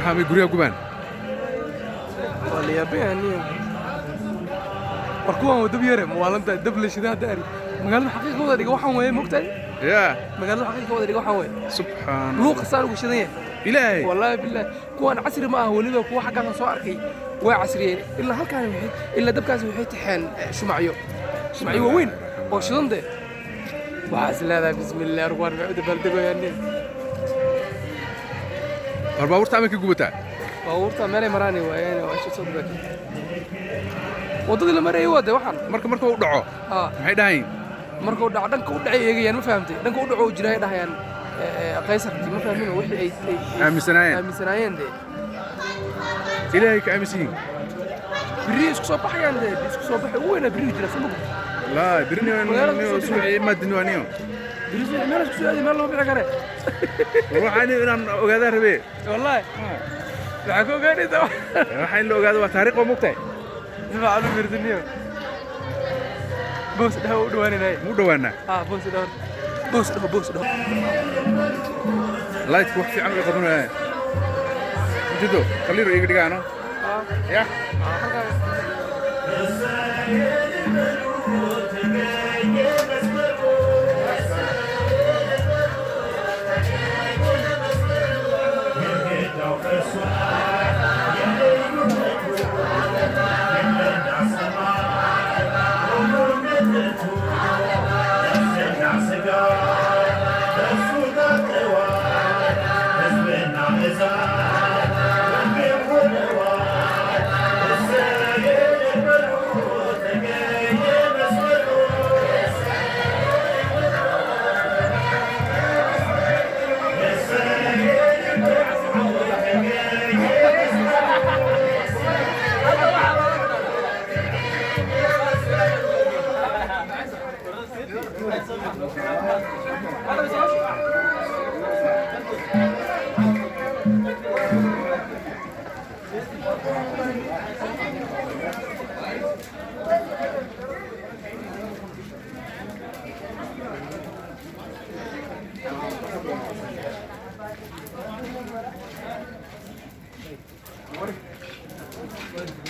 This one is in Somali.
maxaa guriga gubaan wala yaabeen warkuwan wadab yare mawaalanta dab la shidaa daari magaalada xaqiiqo wada dhiga waxaan weey mogtay magaalada xaqiiqo wada dhiga waxaan weey subxaan luuq saan ugu shidan ilaahay wallahi billaah kuwan casri ma ah waliba kuwa xaqan soo arkay waa casriyeen illa halkaan waxay illa dabkaas waxay taxeen shumacyo weyn oo shidande waxaas leedahay bismillaah arwaan baa dabal degoyaan baabuurta ama ka gubataa baabuurta meelay maraani waayeen oo isha soo gubatay wadada la maray wada waxan marka uu dhaco maxay dhahayn marka uu dhaco dhanka u dhacay eegayaan ma fahamtay dhanka u dhaco jiray dhahayaan qaysarkii ma fahmin wixii ay aaminsanaayeen ilaahay ka aaminsiin biri isku soo baxayaan isku soo baxay weena biri jira sama la birni oo suuqi ma dinwaaniyo biri meel isku soo aadi meel loo bixi kare waxaan inaan ogaada rabee wallahi waxa ku ogaanaysa waxaan la ogaado waa taariikh oo mugtay فعلوا مردنيو بوس ده ودواني مو دوانا بوس ده لايت كوخ في عمل قبنا جدو خليرو يجي دغانو يا What?